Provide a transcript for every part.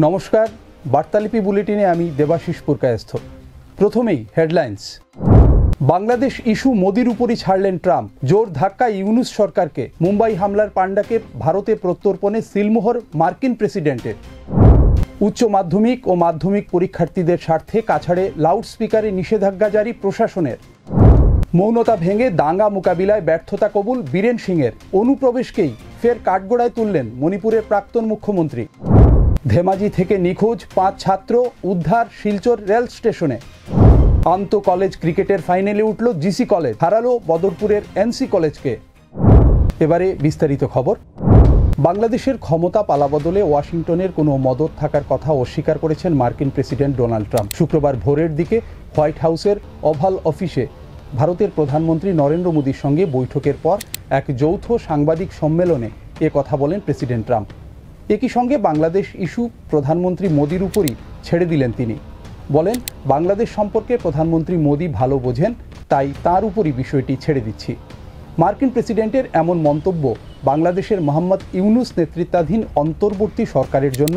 নমস্কার, বার্তালিপি বুলেটিনে আমি দেবাশিস পুরকায়স্থ। প্রথমেই হেডলাইন্স। বাংলাদেশ ইস্যু মোদির উপরই ছাড়লেন ট্রাম্প। জোর ধাক্কা ইউনূস সরকারকে। মুম্বাই হামলার পাণ্ডাকে ভারতে প্রত্যর্পণে সিলমোহর মার্কিন প্রেসিডেন্টের। উচ্চ মাধ্যমিক ও মাধ্যমিক পরীক্ষার্থীদের স্বার্থে কাছাড়ে লাউডস্পিকারে নিষেধাজ্ঞা জারি প্রশাসনের। মৌনতা ভেঙে দাঙ্গা মোকাবিলায় ব্যর্থতা কবুল বীরেন সিংয়ের। অনুপ্রবেশকেই ফের কাঠগড়ায় তুললেন মণিপুরের প্রাক্তন মুখ্যমন্ত্রী। ধেমাজি থেকে নিখোঁজ 5 ছাত্র উদ্ধার শিলচর রেল স্টেশনে। আন্ত কলেজ ক্রিকেটের ফাইনালে উঠল জিসি কলেজ, হারালো বদরপুরের এনসি কলেজকে। এবারে বিস্তারিত খবর। বাংলাদেশের ক্ষমতা পালাবদলে ওয়াশিংটনের কোনো মদদ থাকার কথা অস্বীকার করেছেন মার্কিন প্রেসিডেন্ট ডোনাল্ড ট্রাম্প। শুক্রবার ভোরের দিকে হোয়াইট হাউসের ওভাল অফিসে ভারতের প্রধানমন্ত্রী নরেন্দ্র মোদীর সঙ্গে বৈঠকের পর এক যৌথ সাংবাদিক সম্মেলনে এ কথা বলেন প্রেসিডেন্ট ট্রাম্প। একই সঙ্গে বাংলাদেশ ইস্যু প্রধানমন্ত্রী মোদির উপরই ছেড়ে দিলেন তিনি। বলেন, বাংলাদেশ সম্পর্কে প্রধানমন্ত্রী মোদি ভালো বোঝেন, তাই তার উপরই বিষয়টি ছেড়ে দিচ্ছি। মার্কিন প্রেসিডেন্টের এমন মন্তব্য বাংলাদেশের মোহাম্মদ ইউনূস নেতৃত্বাধীন অন্তর্বর্তী সরকারের জন্য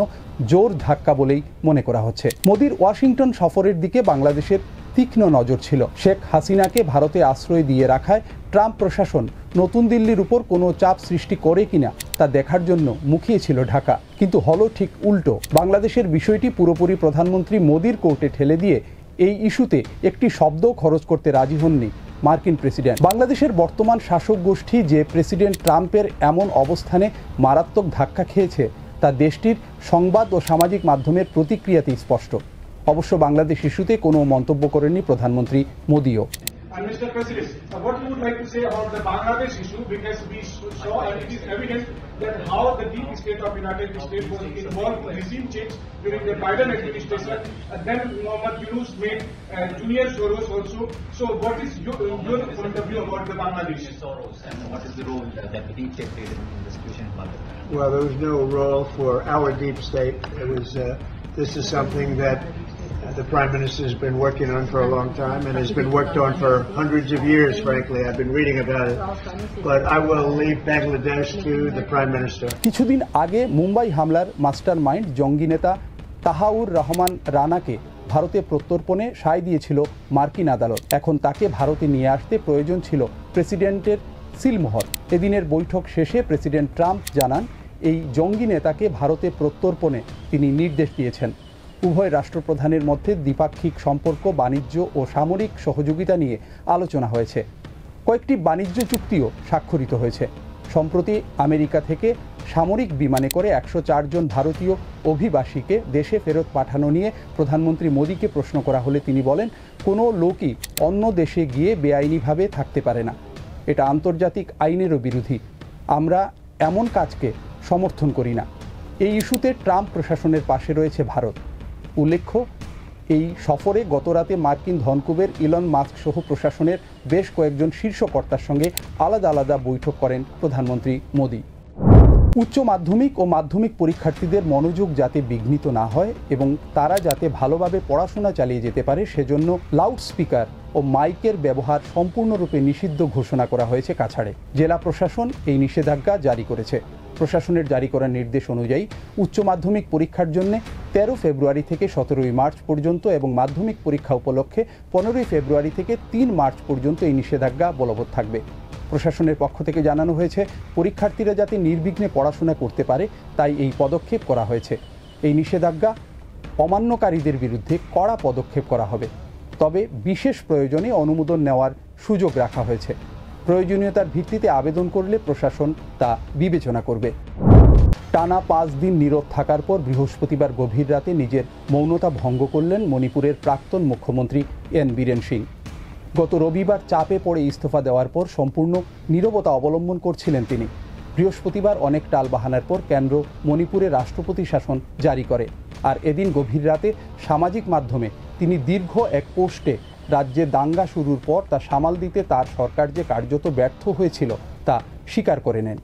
জোর ধাক্কা বলেই মনে করা হচ্ছে। মোদির ওয়াশিংটন সফরের দিকে বাংলাদেশের তীক্ষ্ণ নজর ছিল। শেখ হাসিনাকে ভারতে আশ্রয় দিয়ে রাখায় ট্রাম্প প্রশাসন নতুন দিল্লির উপর কোনো চাপ সৃষ্টি করে কিনা তা দেখার জন্য মুখিয়েছিল ঢাকা। কিন্তু হলো ঠিক উল্টো। বাংলাদেশের বিষয়টি পুরোপুরি প্রধানমন্ত্রী মোদির কোর্টে ঠেলে দিয়ে এই ইস্যুতে একটি শব্দও খরচ করতে রাজি হননি মার্কিন প্রেসিডেন্ট। বাংলাদেশের বর্তমান শাসক গোষ্ঠী যে প্রেসিডেন্ট ট্রাম্পের এমন অবস্থানে মারাত্মক ধাক্কা খেয়েছে তা দেশটির সংবাদ ও সামাজিক মাধ্যমের প্রতিক্রিয়াতেই স্পষ্ট। অবশ্য বাংলাদেশ ইস্যুতে কোনো মন্তব্য করেননি প্রধানমন্ত্রী মোদিও। Mr. President, what you would like to say about the Bangladesh issue, because we saw and it is evident that how the deep state of United States was involved in regime change during the Biden administration, and then Mohammad Yunus made Junior Soros also. So what is your point of view about the Bangladesh? Soros, and what is the role that the deep state played in the situation in Bangladesh? Well, there was no role for our deep state. It was this is something that the Prime Minister has been working on for a long time and has been worked on for hundreds of years, frankly. I've been reading about it. But I will leave Bangladesh to the Prime Minister. কিছুদিন আগে মুম্বাই হামলার master mind জঙ্গি নেতা তাহাউর রহমান রানাকে ভারতে প্রত্যর্পণে সায় দিয়েছিল মার্কিন আদালত। এখন তাকে ভারতে নিয়ে আসতে প্রয়োজন ছিল প্রেসিডেন্টের সিলমোহর। এদিনের বৈঠক শেষে প্রেসিডেন্ট ট্রাম্প জানান, এই জঙ্গি নেতাকে ভারতে প্রত্যর্পণে তিনি নির্দেশ দিয়েছেন। উভয় রাষ্ট্রপ্রধানের মধ্যে দ্বিপাক্ষিক সম্পর্ক, বাণিজ্য ও সামরিক সহযোগিতা নিয়ে আলোচনা হয়েছে। কয়েকটি বাণিজ্য চুক্তিও স্বাক্ষরিত হয়েছে। সম্প্রতি আমেরিকা থেকে সামরিক বিমানে করে 104 জন ভারতীয় অভিবাসীকে দেশে ফেরত পাঠানো নিয়ে প্রধানমন্ত্রী মোদিকে প্রশ্ন করা হলে তিনি বলেন, কোনো লোকই অন্য দেশে গিয়ে বেআইনিভাবে থাকতে পারে না। এটা আন্তর্জাতিক আইনেরও বিরোধী। আমরা এমন কাজকে সমর্থন করি না। এই ইস্যুতে ট্রাম্প প্রশাসনের পাশে রয়েছে ভারত। উল্লেখ্য, এই সফরে গতরাতে মার্কিন ধনকুবের ইলন মাস্ক সহ প্রশাসনের বেশ কয়েকজন শীর্ষ কর্তার সঙ্গে আলাদা আলাদা বৈঠক করেন প্রধানমন্ত্রী মোদি। উচ্চ মাধ্যমিক ও মাধ্যমিক পরীক্ষার্থীদের মনোযোগ যাতে বিঘ্নিত না হয় এবং তারা যাতে ভালোভাবে পড়াশোনা চালিয়ে যেতে পারে, সেজন্য লাউডস্পিকার ও মাইকের ব্যবহার সম্পূর্ণরূপে নিষিদ্ধ ঘোষণা করা হয়েছে কাছাড়ে। জেলা প্রশাসন এই নিষেধাজ্ঞা জারি করেছে। প্রশাসনের জারি করা নির্দেশ অনুযায়ী উচ্চ মাধ্যমিক পরীক্ষার জন্য 13 ফেব্রুয়ারি থেকে 17 মার্চ পর্যন্ত এবং মাধ্যমিক পরীক্ষা উপলক্ষে 15 ফেব্রুয়ারি থেকে 3 মার্চ পর্যন্ত এই নিষেধাজ্ঞা বলবৎ থাকবে। প্রশাসনের পক্ষ থেকে জানানো হয়েছে, পরীক্ষার্থীরা যাতে নির্বিঘ্নে পড়াশোনা করতে পারে তাই এই পদক্ষেপ করা হয়েছে। এই নিষেধাজ্ঞা অমান্যকারীদের বিরুদ্ধে কড়া পদক্ষেপ করা হবে। তবে বিশেষ প্রয়োজনে অনুমোদন নেওয়ার সুযোগ রাখা হয়েছে। প্রয়োজনীয়তার ভিত্তিতে আবেদন করলে প্রশাসন তা বিবেচনা করবে। টানা 5 দিন নীরব থাকার পর বৃহস্পতিবার গভীর রাতে নিজের মৌনতা ভঙ্গ করলেন মণিপুরের প্রাক্তন মুখ্যমন্ত্রী এন বীরেন সিং। গত রবিবার চাপে পড়ে ইস্তফা দেওয়ার পর সম্পূর্ণ নীরবতা অবলম্বন করছিলেন তিনি। বৃহস্পতিবার অনেক টালবাহানার পর কেন্দ্র মণিপুরে রাষ্ট্রপতি শাসন জারি করে। আর এদিন গভীর রাতে সামাজিক মাধ্যমে তিনি দীর্ঘ এক পোস্টে রাজ্যে দাঙ্গা শুরুর পর তা সামাল দিতে তার সরকার যে কার্যত ব্যর্থ হয়েছিল তা স্বীকার করে নেন।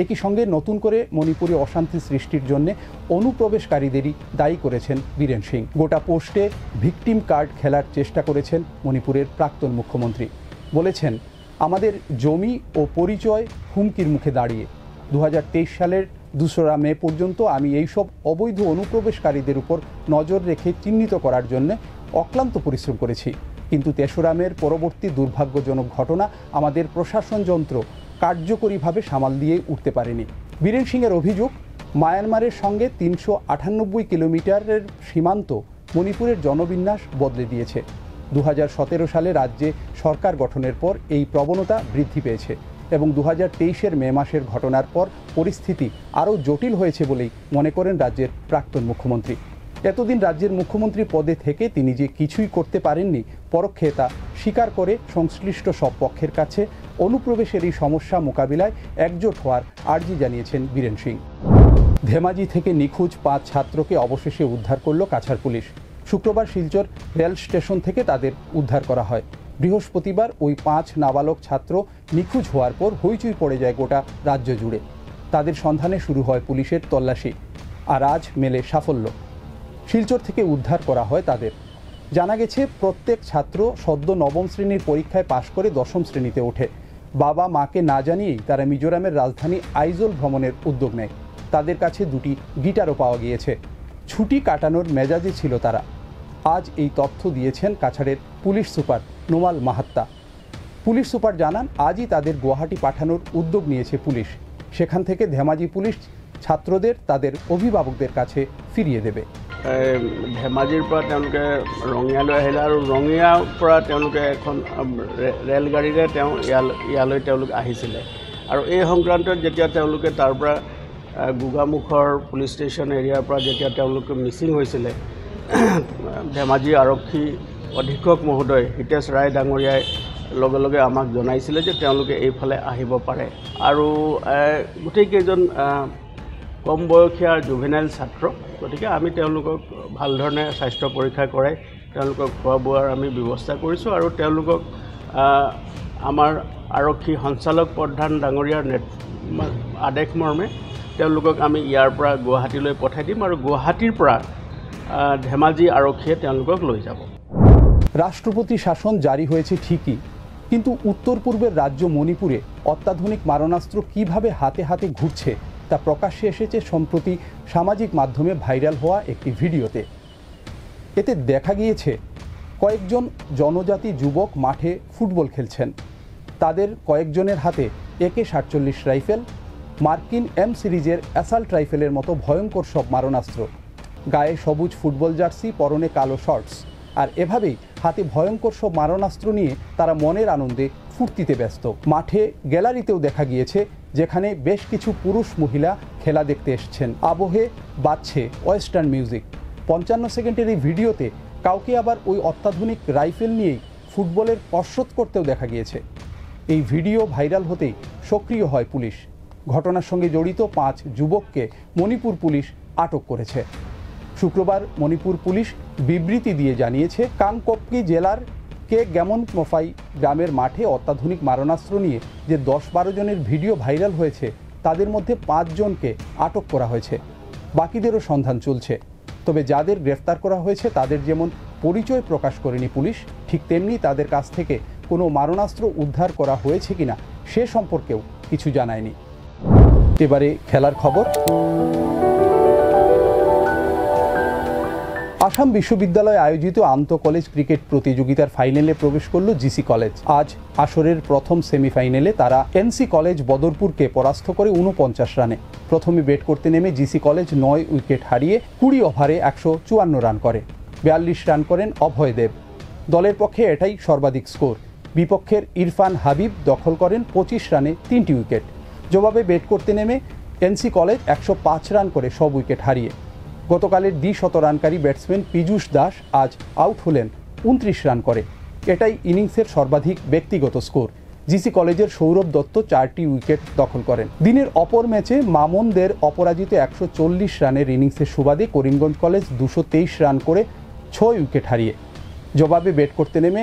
একই সঙ্গে নতুন করে মণিপুরে অশান্তি সৃষ্টির জন্য অনুপ্রবেশকারীদেরই দায়ী করেছেন বীরেন সিং। গোটা পোস্টে ভিকটিম কার্ড খেলার চেষ্টা করেছেন মণিপুরের প্রাক্তন মুখ্যমন্ত্রী। বলেছেন, আমাদের জমি ও পরিচয় হুমকির মুখে দাঁড়িয়ে 2023 সালের 2রা মে পর্যন্ত আমি এইসব অবৈধ অনুপ্রবেশকারীদের উপর নজর রেখে চিহ্নিত করার জন্য অক্লান্ত পরিশ্রম করেছি, কিন্তু 3রা মের পরবর্তী দুর্ভাগ্যজনক ঘটনা আমাদের প্রশাসন যন্ত্র কার্যকরীভাবে সামাল দিয়ে উঠতে পারেনি। বীরেন সিংয়ের অভিযোগ, মায়ানমারের সঙ্গে 398 কিলোমিটারের সীমান্ত মণিপুরের জনবিন্যাস বদলে দিয়েছে। 2017 সালে রাজ্যে সরকার গঠনের পর এই প্রবণতা বৃদ্ধি পেয়েছে এবং 2023-এর মে মাসের ঘটনার পর পরিস্থিতি আরও জটিল হয়েছে বলেই মনে করেন রাজ্যের প্রাক্তন মুখ্যমন্ত্রী। এতদিন রাজ্যের মুখ্যমন্ত্রী পদে থেকে তিনি যে কিছুই করতে পারেননি, পরোক্ষে তা স্বীকার করে সংশ্লিষ্ট সব পক্ষের কাছে অনুপ্রবেশের এই সমস্যা মোকাবিলায় একজোট হওয়ার আর্জি জানিয়েছেন বীরেন সিং। ধেমাজি থেকে নিখোঁজ 5 ছাত্রকে অবশেষে উদ্ধার করল কাছাড় পুলিশ। শুক্রবার শিলচর রেল স্টেশন থেকে তাদের উদ্ধার করা হয়। বৃহস্পতিবার ওই 5 নাবালক ছাত্র নিখোঁজ হওয়ার পর হইচই পড়ে যায় গোটা রাজ্য জুড়ে। তাদের সন্ধানে শুরু হয় পুলিশের তল্লাশি, আর আজ মেলে সাফল্য। শিলচর থেকে উদ্ধার করা হয় তাদের। জানা গেছে প্রত্যেক ছাত্র সদ্য 9ম শ্রেণীর পরীক্ষায় পাশ করে 10ম শ্রেণীতে ওঠে। বাবা মাকে না জানিয়েই তারা মিজোরামের রাজধানী আইজল ভ্রমণের উদ্যোগ নেয়। তাদের কাছে 2টি গিটারও পাওয়া গিয়েছে। ছুটি কাটানোর মেজাজে ছিল তারা। আজ এই তথ্য দিয়েছেন কাছাড়ের police super Nomal Mahatta. Police super জানান, আজই তাদের গুয়াহাটি পাঠানোর উদ্যোগ নিয়েছে পুলিশ। সেখান থেকে ধেমাজি পুলিশ ছাত্রদের তাদের অভিভাবকদের কাছে ফিরিয়ে দেবে। ধেমাজিৰ পৰা তেওঁলোকে ৰঙিয়ালৈ আহিলে আৰু ৰঙিয়াৰ পৰা তেওঁলোকে এখন ৰেলগাড়ীৰে ইয়ালৈ তেওঁলোক আহিছিলে আৰু এই সংক্ৰান্তত যেতিয়া তেওঁলোকে তাৰ পৰা গোগামুখৰ পুলিচ ষ্টেচন এৰিয়াৰ পৰা যেতিয়া তেওঁলোকে মিচিং হৈছিলে, ধেমাজি আৰক্ষী অধীক্ষক মহোদয় হিতেশ ৰায় ডাঙৰীয়াই লগে লগে আমাক জনাইছিলে যে তেওঁলোকে এইফালে আহিব পাৰে আৰু গোটেইকেইজন কম বয়সীয়া জুভেনাইল ছাত্ৰ, গতিকে আমি তেওঁলোকক ভাল ধৰণে স্বাস্থ্য পৰীক্ষা কৰাই তেওঁলোকক খোৱা বোৱাৰ আমি ব্যৱস্থা কৰিছোঁ আৰু তেওঁলোকক আমাৰ আৰক্ষী সঞ্চালক প্ৰধান ডাঙৰীয়াৰ আদেশ মৰ্মে তেওঁলোকক আমি ইয়াৰ পৰা গুৱাহাটীলৈ পঠাই দিম আৰু গুৱাহাটীৰ পৰা ধেমাজি আৰক্ষীয়ে তেওঁলোকক লৈ যাব। রাষ্ট্রপতি শাসন জারি হয়েছে ঠিকই, কিন্তু উত্তর পূর্বের রাজ্য মণিপুরে অত্যাধুনিক মারণাস্ত্র কিভাবে হাতে হাতে ঘুরছে তা প্রকাশ্যে এসেছে সম্প্রতি সামাজিক মাধ্যমে ভাইরাল হওয়া একটি ভিডিওতে। এতে দেখা গিয়েছে কয়েকজন জনজাতি যুবক মাঠে ফুটবল খেলছেন। তাদের কয়েকজনের হাতে AK-47 রাইফেল, মার্কিন M সিরিজের অ্যাসাল্ট রাইফেলের মতো ভয়ঙ্কর সব মারণাস্ত্র, গায়ে সবুজ ফুটবল জার্সি, পরনে কালো শর্টস, আর এভাবেই হাতে ভয়ঙ্কর সব মারণাস্ত্র নিয়ে তারা মনের আনন্দে ফুর্তিতে ব্যস্ত। মাঠে গ্যালারিতেও দেখা গিয়েছে, যেখানে বেশ কিছু পুরুষ মহিলা খেলা দেখতে এসেছেন। আবহে বাজছে ওয়েস্টার্ন মিউজিক। 55 সেকেন্ডের এই ভিডিওতে কাউকে আবার ওই অত্যাধুনিক রাইফেল নিয়েই ফুটবলের কসরত করতেও দেখা গিয়েছে। এই ভিডিও ভাইরাল হতেই সক্রিয় হয় পুলিশ। ঘটনার সঙ্গে জড়িত 5 যুবককে মণিপুর পুলিশ আটক করেছে। শুক্রবার মণিপুর পুলিশ বিবৃতি দিয়ে জানিয়েছে, কাংপোকপি জেলার কে গ্যামন মোফাই গ্রামের মাঠে অত্যাধুনিক মারণাস্ত্র নিয়ে যে 10-12 জনের ভিডিও ভাইরাল হয়েছে, তাদের মধ্যে 5 জনকে আটক করা হয়েছে। বাকিদেরও সন্ধান চলছে। তবে যাদের গ্রেফতার করা হয়েছে তাদের যেমন পরিচয় প্রকাশ করেনি পুলিশ, ঠিক তেমনি তাদের কাছ থেকে কোনো মারণাস্ত্র উদ্ধার করা হয়েছে কিনা সে সম্পর্কেও কিছু জানায়নি। এবারে খেলার খবর। আসাম বিশ্ববিদ্যালয়ে আয়োজিত আন্তঃ কলেজ ক্রিকেট প্রতিযোগিতার ফাইনালে প্রবেশ করল জিসি কলেজ। আজ আসরের প্রথম সেমিফাইনালে তারা এনসি কলেজ বদরপুরকে পরাস্ত করে 49 রানে। প্রথমে ব্যাট করতে নেমে জিসি কলেজ 9 উইকেট হারিয়ে 20 ওভারে 154 রান করে। 42 রান করেন অভয় দেব। দলের পক্ষে এটাই সর্বাধিক স্কোর। বিপক্ষের ইরফান হাবিব দখল করেন 25 রানে 3টি উইকেট। জবাবে ব্যাট করতে নেমে এনসি কলেজ 105 রান করে সব উইকেট হারিয়ে। গতকালের দ্বিশতরানকারী ব্যাটসম্যান পীযূষ দাস আজ আউট হলেন 29 রান করে। এটাই ইনিংসের সর্বাধিক ব্যক্তিগত স্কোর। জিসি কলেজের সৌরভ দত্ত 4টি উইকেট দখল করেন। দিনের অপর ম্যাচে মামুনদের অপরাজিত 140 রানের ইনিংসের সুবাদে করিমগঞ্জ কলেজ 223 রান করে 6 উইকেট হারিয়ে। জবাবে ব্যাট করতে নেমে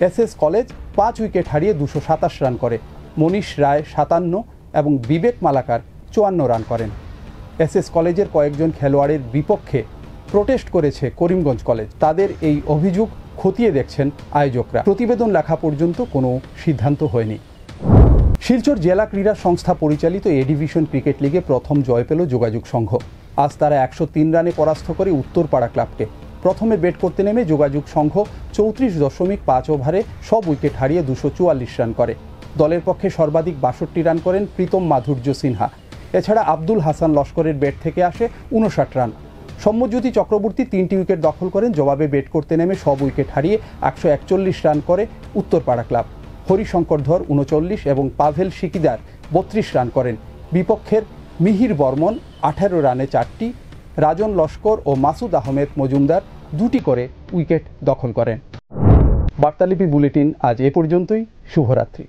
এসএস কলেজ 5 উইকেট হারিয়ে 227 রান করে। মনীষ রায় 57 এবং বিবেক মালাকার 54 রান করেন। এসএস কলেজের কয়েকজন খেলোয়াড়ের বিপক্ষে প্রোটেস্ট করেছে করিমগঞ্জ কলেজ। তাদের এই অভিযোগ খতিয়ে দেখছেন আয়োজকরা। প্রতিবেদন লেখা পর্যন্ত কোনো সিদ্ধান্ত হয়নি। শিলচর জেলা ক্রীড়া সংস্থা পরিচালিত এ ডিভিশন ক্রিকেট লিগে প্রথম জয় পেল যোগাযোগ সংঘ। আজ তারা 103 রানে পরাস্ত করে উত্তরপাড়া ক্লাবকে। প্রথমে ব্যাট করতে নেমে যোগাযোগ সংঘ 34.5 ওভারে সব উইকেট হারিয়ে 244 রান করে। দলের পক্ষে সর্বাধিক 62 রান করেন প্রীতম মাধুর্য সিনহা। এছাড়া আব্দুল হাসান লস্করের ব্যাট থেকে আসে 59 রান। সম্যজ্যোতি চক্রবর্তী 3টি উইকেট দখল করেন। জবাবে ব্যাট করতে নেমে সব উইকেট হারিয়ে 141 রান করে উত্তরপাড়া ক্লাব। হরিশঙ্কর ধর 39 এবং পাভেল সিকিদার 32 রান করেন। বিপক্ষের মিহির বর্মন 18 রানে 4টি, রাজন লস্কর ও মাসুদ আহমেদ মজুমদার 2টি করে উইকেট দখল করেন। বার্তালিপি বুলেটিন আজ এ পর্যন্তই। শুভরাত্রি।